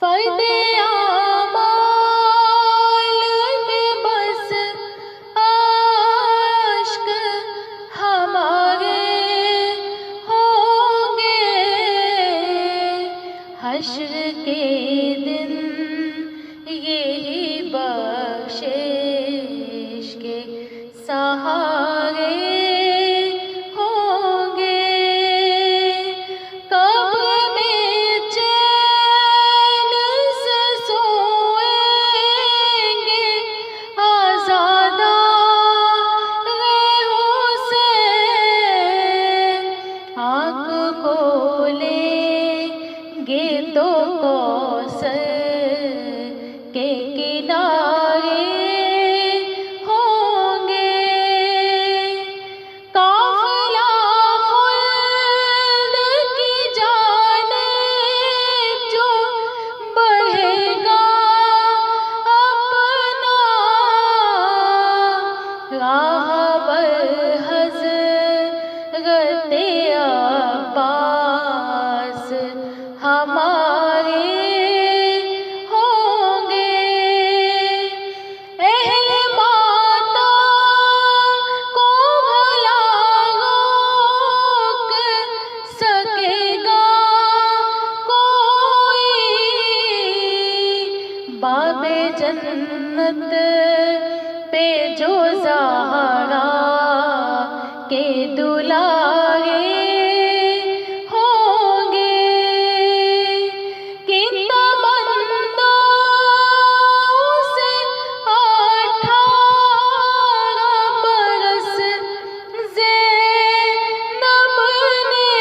फ़र्दे आमाल में बस आश्क हमारे होंगे, हश्र के दिन यही बख्शिश के सहारे होंगे। कब्र में चैन से सोएंगे आज़ादा रेहों से, आँख खोलेंगे तो कौसर के किनारे होंगे। काफ़िला खुल्द की जानिब जो बढ़ेगा अपना, राहबर हज़रते अब्बास हमारे होंगे। अहले मातम को भला रोक सकेगा कोई, बाबे जन्नत पे जो ज़हरा के दुलारे होंगे। किन तमन्नाओं से 18 बरस ज़ैनब ने,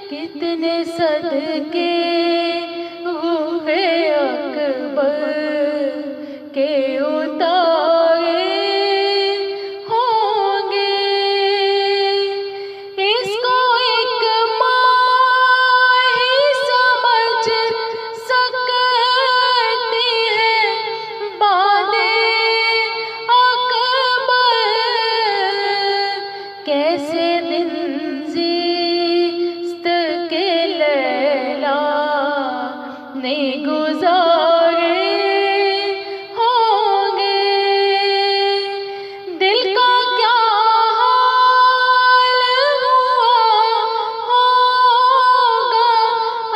कितने सदके रूहे अकबर के उतारे होंगे। इसको एक माँ ही समझ सकती है, बादे अकबर कैसे दिन ज़िस्त के लैला ने गुज़ारे होंगे। दिल का क्या हाल हुआ होगा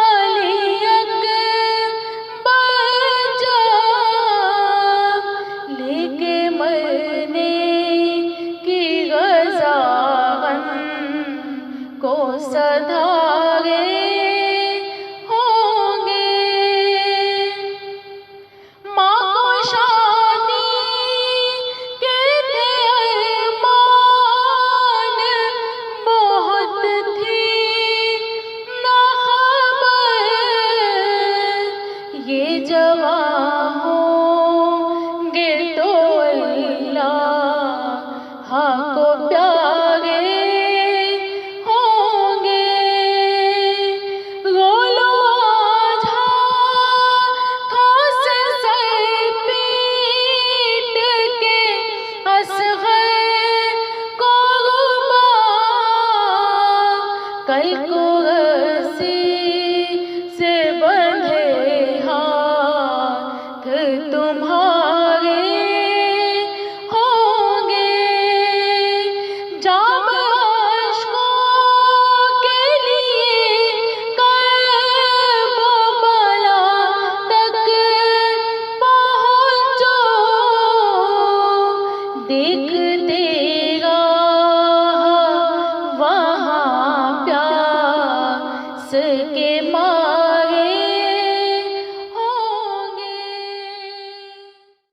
अली अकबर जब लेके मरने की ग़ज़ावन को सधारे होंगे। माँ को शादी के थे अरमान बहुत थी ना खबर, ये जवां होंगे तो अल्लाह को प्यारे होंगे। रो लो आज हाथों से सर पीट के असग़र को रुबाब, कल को रस्सी से बंधे हाथ तुम्हारे होंगे। जाम अश्कों के लिए कर्बला तक पहुँचो, देखते रहा वहाँ प्यास के मारे